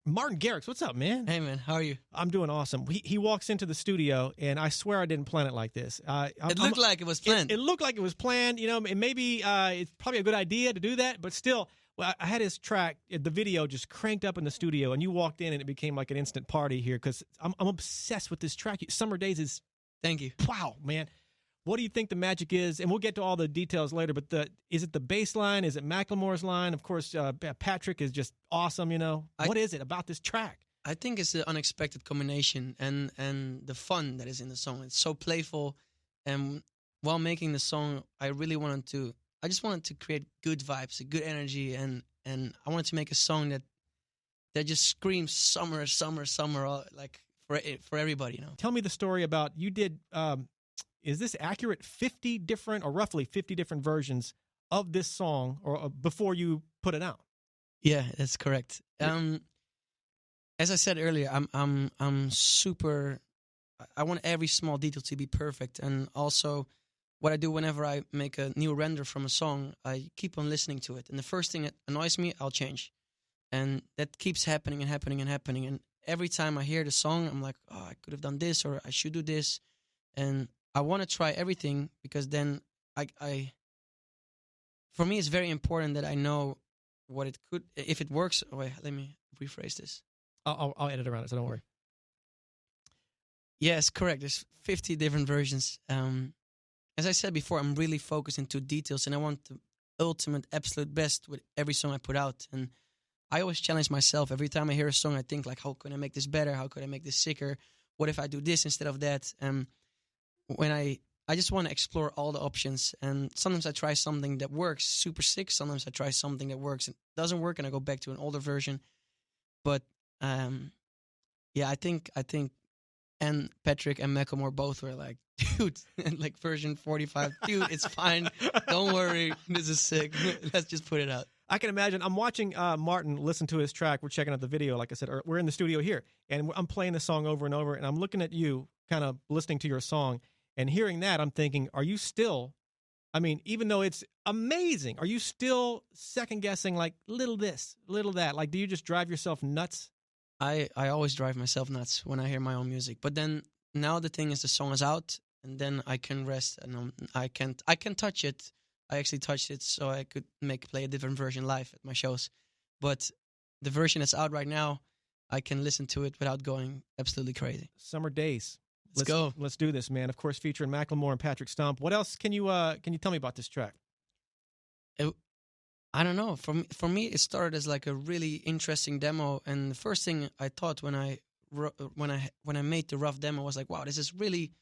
Martin Garrix, what's up, man? Hey, man, how are you? I'm doing awesome. He walks into the studio, and I swear I didn't plan it like this. It looked like it was planned. It looked like it was planned, and maybe it's probably a good idea to do that, but still, well, I had his track, the video just cranked up in the studio, and you walked in, and it became like an instant party here because I'm obsessed with this track. Summer Days is, Thank you. wow, man. What do you think the magic is? And we'll get to all the details later, but is it the bass line? Is it Macklemore's line? Of course, Patrick is just awesome, What is it about this track? I think it's the unexpected combination and the fun that is in the song. It's so playful, and while making the song, I just wanted to create good vibes, a good energy, and I wanted to make a song that just screams summer, summer, summer, like for everybody, Tell me the story about, you did, is this accurate, 50 different, or roughly 50 different versions of this song or before you put it out? Yeah, that's correct. As I said earlier, I'm super. I want every small detail to be perfect, and also what I do whenever I make a new render from a song, I keep on listening to it, and the first thing that annoys me, I'll change, and that keeps happening and happening and happening. And every time I hear the song, I'm like, oh, I could have done this, or I should do this, and I want to try everything because then for me, it's very important that I know what it could, if it works. Oh, wait, let me rephrase this. I'll edit around it, so don't worry. Yes, correct. There's 50 different versions. As I said before, I'm really focused into details, and I want the ultimate, absolute best with every song I put out. And I always challenge myself. Every time I hear a song, I think, like, how can I make this better? How could I make this sicker? What if I do this instead of that? When I just want to explore all the options, and sometimes I try something that works super sick. Sometimes I try something that works and doesn't work, and I go back to an older version. But yeah, I think, and Patrick and Macklemore both were like, dude, like version 45, dude, it's fine. Don't worry, this is sick. Let's just put it out. I can imagine. I'm watching Martin listen to his track. We're checking out the video, like I said. We're in the studio here, and I'm playing the song over and over, and I'm looking at you, kind of listening to your song, and hearing that, I'm thinking, are you still, even though it's amazing, are you still second-guessing, like, little this, little that? Like, do you just drive yourself nuts? I always drive myself nuts when I hear my own music. But then, now the thing is, the song is out, and then I can rest, and I can touch it. I actually touched it so I could play a different version live at my shows. But the version that's out right now, I can listen to it without going absolutely crazy. Summer Days. Let's go. Let's do this, man. Of course, featuring Macklemore and Patrick Stump. What else can you tell me about this track? I don't know. For me, it started as like a really interesting demo, and the first thing I thought when I made the rough demo was like, wow, this is really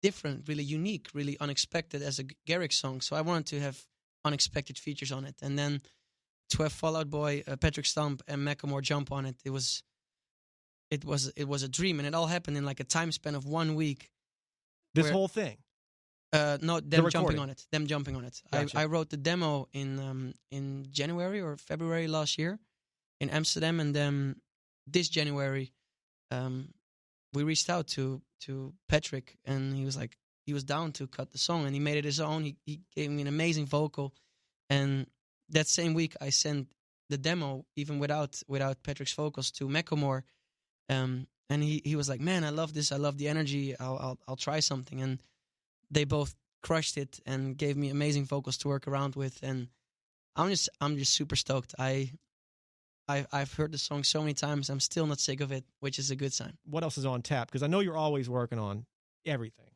different, really unique, really unexpected as a Garrix song. So I wanted to have unexpected features on it, and then to have Fall Out Boy, Patrick Stump, and Macklemore jump on it, it was a dream, and it all happened in like a time span of 1 week. This whole thing? No, them jumping on it. Gotcha. I wrote the demo in January or February last year in Amsterdam, and then this January, we reached out to Patrick, and he was down to cut the song, and he made it his own. He gave me an amazing vocal, and that same week I sent the demo even without Patrick's vocals to Macklemore, and he was like, man, I love this. I love the energy. I'll try something, and they both crushed it and gave me amazing vocals to work around with, and I'm just super stoked. I've heard the song so many times. I'm still not sick of it, which is a good sign. What else is on tap? Because I know you're always working on everything.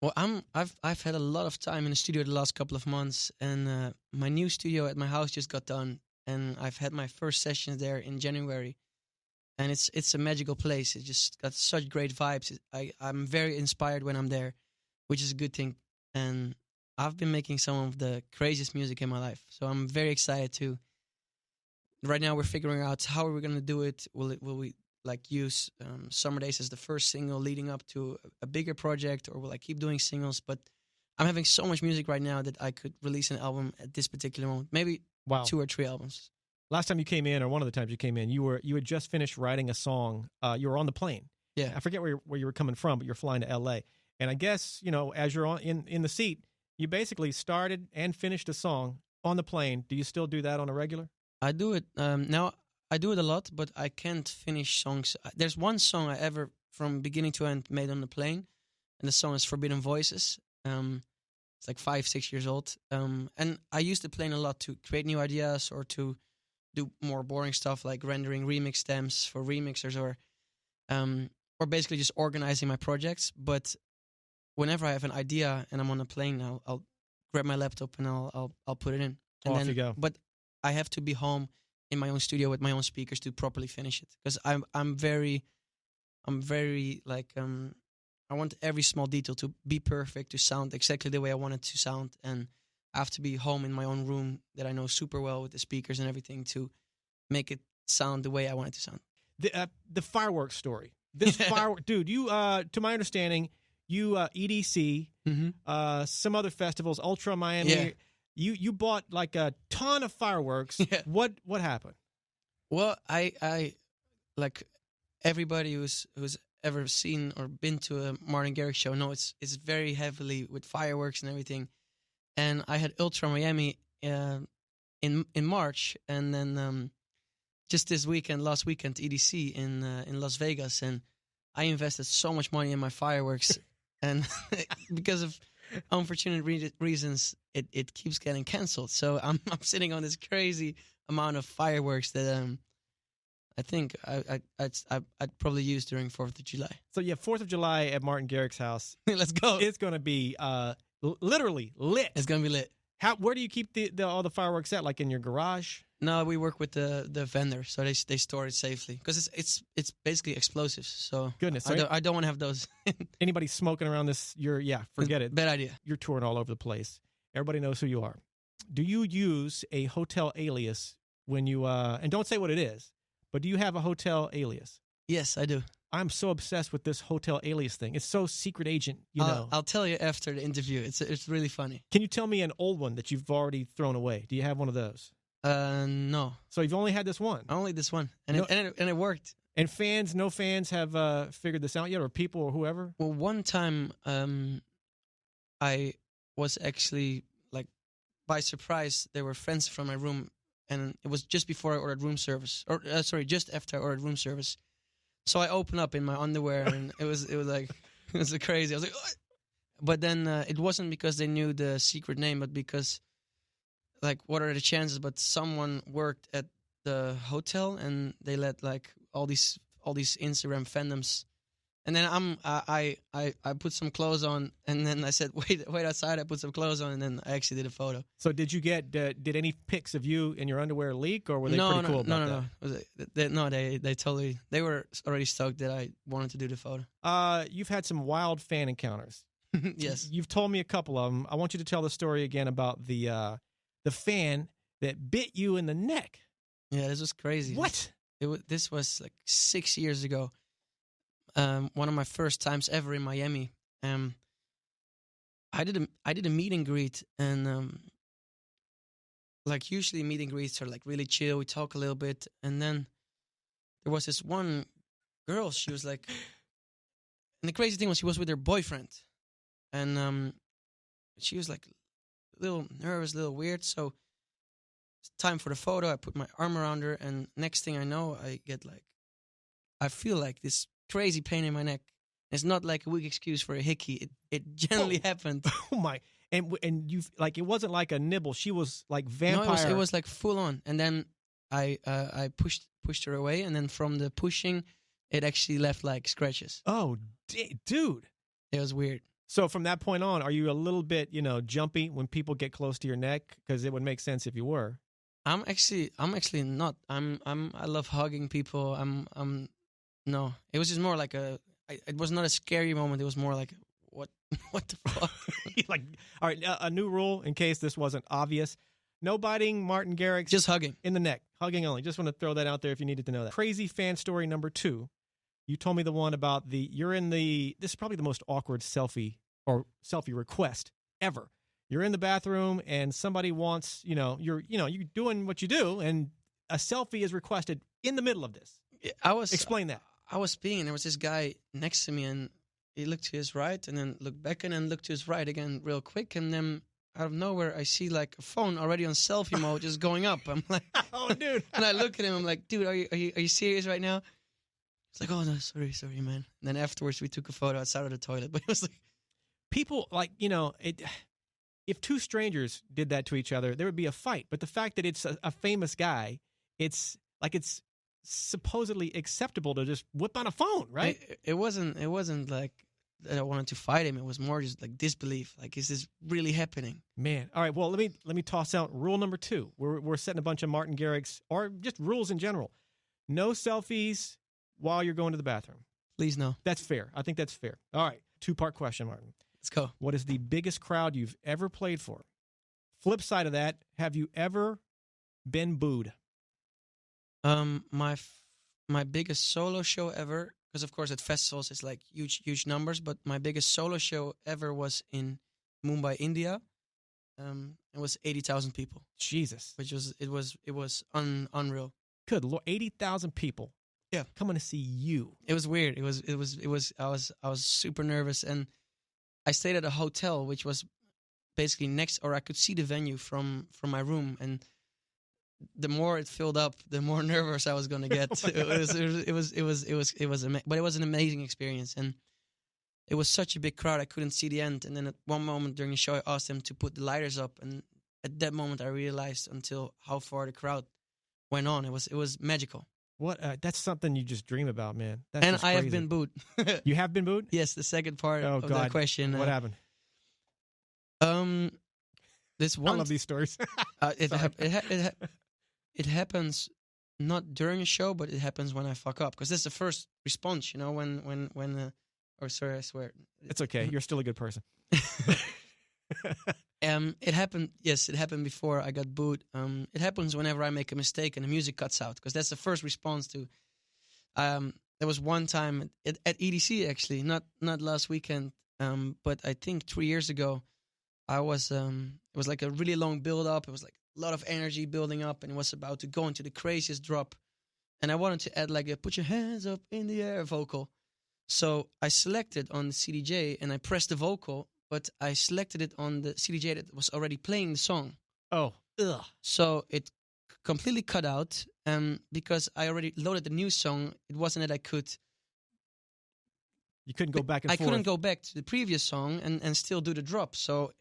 Well, I've had a lot of time in the studio the last couple of months, and my new studio at my house just got done, and I've had my first sessions there in January, and it's a magical place. It just got such great vibes. I'm very inspired when I'm there, which is a good thing, and I've been making some of the craziest music in my life, so I'm very excited too. Right now, we're figuring out how we're gonna do it. Will we like use Summer Days as the first single leading up to a bigger project, or will I keep doing singles? But I'm having so much music right now that I could release an album at this particular moment. Maybe 2 or 3 albums. Last time you came in, or one of the times you came in, you had just finished writing a song. You were on the plane. Yeah, I forget where you were coming from, but you're flying to L.A. And I guess, as you're in the seat, you basically started and finished a song on the plane. Do you still do that on a regular? I do it now. I do it a lot, but I can't finish songs. There's one song I ever, from beginning to end, made on the plane, and the song is Forbidden Voices. It's like 5-6 years old. And I use the plane a lot to create new ideas or to do more boring stuff like rendering remix stems for remixers or basically just organizing my projects. But whenever I have an idea and I'm on a plane, I'll grab my laptop and I'll put it in. And off you go. But I have to be home in my own studio with my own speakers to properly finish it, because I'm very like I want every small detail to be perfect, to sound exactly the way I want it to sound, and I have to be home in my own room that I know super well with the speakers and everything to make it sound the way I want it to sound. The fireworks story. This firework, dude. You, to my understanding, you EDC, some other festivals, Ultra Miami. Yeah. You bought like a ton of fireworks. Yeah. What happened? Well, I like everybody who's ever seen or been to a Martin Garrix show know it's very heavily with fireworks and everything. And I had Ultra Miami in March, and then just this weekend, last weekend, EDC in Las Vegas, and I invested so much money in my fireworks, and because of unfortunate reasons, it keeps getting canceled. So I'm sitting on this crazy amount of fireworks that I think I'd probably use during 4th of July. So yeah, 4th of July at Martin Garrix's house. Let's go. It's going to be literally lit. It's going to be lit. Where do you keep all the fireworks at? Like in your garage? No, we work with the vendor, so they store it safely, because it's basically explosives. So goodness, I don't want to have those. Anybody smoking around this? Forget it. Bad idea. You're touring all over the place. Everybody knows who you are. Do you use a hotel alias when you and don't say what it is, but do you have a hotel alias? Yes, I do. I'm so obsessed with this hotel alias thing. It's so secret agent, you know. I'll tell you after the interview. It's really funny. Can you tell me an old one that you've already thrown away? Do you have one of those? No. So you've only had this one? Only this one, and it worked. And no fans have figured this out yet, or people or whoever? Well, one time I was actually, like, by surprise, there were friends from my room, and it was just before I ordered room service, or just after I ordered room service. So I opened up in my underwear, and it was crazy. I was like, what? But then it wasn't because they knew the secret name, but because, like, what are the chances? But someone worked at the hotel, and they let like all these Instagram fandoms. And then I put some clothes on, and then I said, wait outside. I put some clothes on, and then I actually did a photo. So did you get did any pics of you in your underwear leak, or were they pretty cool about that? No, they were already stoked that I wanted to do the photo. You've had some wild fan encounters. Yes. You've told me a couple of them. I want you to tell the story again about the fan that bit you in the neck. Yeah, this was crazy. What? This was like 6 years ago. One of my first times ever in Miami. I did a meet and greet, and like usually meet and greets are like really chill. We talk a little bit, and then there was this one girl. She was like, and the crazy thing was she was with her boyfriend, and she was like a little nervous, a little weird. So it's time for the photo. I put my arm around her, and next thing I know, I feel like this crazy pain in my neck. It's not like a weak excuse for a hickey. It generally happened. Oh my! And you like it wasn't like a nibble. She was like vampire. No, it was like full on. And then I pushed her away, and then from the pushing, it actually left like scratches. Oh, dude! It was weird. So from that point on, are you a little bit jumpy when people get close to your neck? Because it would make sense if you were. I'm actually not. I love hugging people. No, it was just more like it was not a scary moment. It was more like, what the fuck? Like, all right, a new rule in case this wasn't obvious. No biting Martin Garrix. Just hugging. In the neck. Hugging only. Just want to throw that out there if you needed to know that. Crazy fan story number 2. You told me the one about this is probably the most awkward selfie request ever. You're in the bathroom and somebody wants, you're doing what you do, and a selfie is requested in the middle of this. Explain that. I was peeing, and there was this guy next to me, and he looked to his right, and then looked back, and then looked to his right again real quick, and then out of nowhere, I see like a phone already on selfie mode just going up. I'm like, oh, dude. And I look at him. I'm like, dude, are you serious right now? It's like, oh no, sorry, man. And then afterwards, we took a photo outside of the toilet. But it was like, people like if two strangers did that to each other, there would be a fight. But the fact that it's a famous guy, it's supposedly acceptable to just whip on a phone, right? It wasn't like that I wanted to fight him. It was more just like disbelief. Like, is this really happening? Man, all right. Well, let me toss out rule number 2. We're setting a bunch of Martin Garrix, or just rules in general. No selfies while you're going to the bathroom. Please no. That's fair. I think that's fair. All right. 2-part question, Martin. Let's go. What is the biggest crowd you've ever played for? Flip side of that, have you ever been booed? My biggest solo show ever, because of course at festivals it's like huge numbers, but my biggest solo show ever was in Mumbai, India. It was 80,000 people. Jesus, which was unreal. Good Lord, 80,000 people. Yeah, coming to see you. It was weird. It was. I was super nervous, and I stayed at a hotel which was basically next, or I could see the venue from my room, and the more it filled up, the more nervous I was going to get. But it was an amazing experience, and it was such a big crowd I couldn't see the end. And then at one moment during the show, I asked them to put the lighters up, and at that moment I realized until how far the crowd went on. It was magical. What? That's something you just dream about, man. That's and I have been booed. You have been booed? Yes, the second part of that question. What happened? This one. I love these stories. It happens not during a show, but it happens when I fuck up, because that's the first response. You know, when. Sorry, I swear. It's okay. You're still a good person. It happened. Yes, it happened before I got booed. It happens whenever I make a mistake and the music cuts out, because that's the first response to. There was one time at EDC, actually, not last weekend, but I think 3 years ago. I was. It was like a really long build up. It was like a lot of energy building up, and it was about to go into the craziest drop, and I wanted to add like a "put your hands up in the air" vocal. So I selected on the CDJ and I pressed the vocal, but I selected it on the CDJ that was already playing the song. Oh, ugh. So it completely cut out. Because I already loaded the new song, it wasn't that I could. You couldn't go back and forth. I couldn't go back to the previous song and still do the drop. So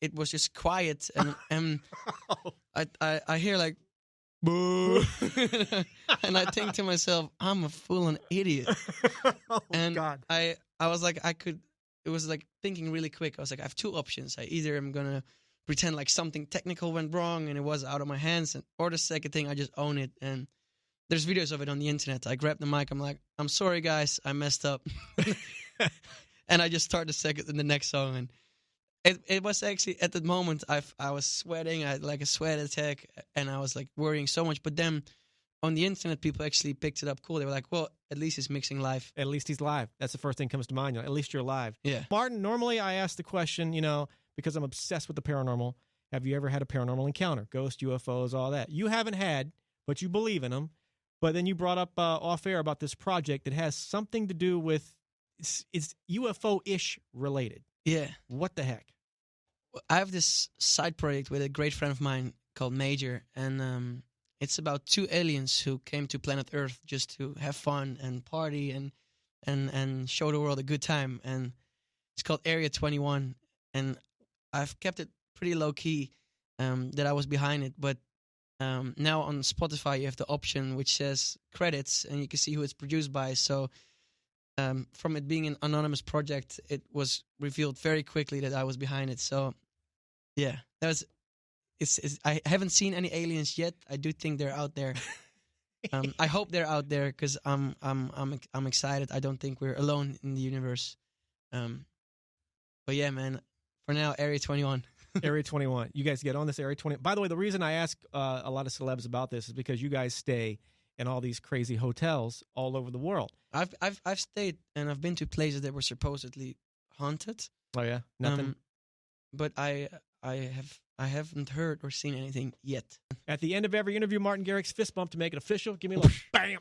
it was just quiet, and I hear like, boo. And I think to myself, I'm a fool and idiot. Oh, and God. I was like, it was like thinking really quick. I was like, I have two options. I either am going to pretend like something technical went wrong and it was out of my hands, or the second thing, I just own it. And there's videos of it on the internet. I grab the mic. I'm like, I'm sorry, guys. I messed up. And I just start the next song. And it was actually, at the moment, I was sweating. I had like a sweat attack, and I was like worrying so much. But then on the internet, people actually picked it up cool. They were like, well, at least he's mixing live. At least he's live. That's the first thing that comes to mind. At least you're live. Yeah. Martin, normally I ask the question, because I'm obsessed with the paranormal. Have you ever had a paranormal encounter? Ghosts, UFOs, all that. You haven't had, but you believe in them. But then you brought up off air about this project that has something to do with, it's UFO-ish related. Yeah. What the heck? I have this side project with a great friend of mine called Major, and it's about two aliens who came to planet Earth just to have fun and party and show the world a good time. And it's called Area 21, and I've kept it pretty low key that I was behind it, but now on Spotify you have the option which says credits, and you can see who it's produced by. So from it being an anonymous project, it was revealed very quickly that I was behind it. So yeah, that was. I haven't seen any aliens yet. I do think they're out there. I hope they're out there, because I'm excited. I don't think we're alone in the universe. But yeah, man. For now, Area 21. Area 21. You guys get on this Area 20. By the way, the reason I ask a lot of celebs about this is because you guys stay in all these crazy hotels all over the world. I've stayed, and I've been to places that were supposedly haunted. Oh yeah, nothing. But I haven't heard or seen anything yet. At the end of every interview, Martin Garrix fist bump to make it official. Give me a little bam.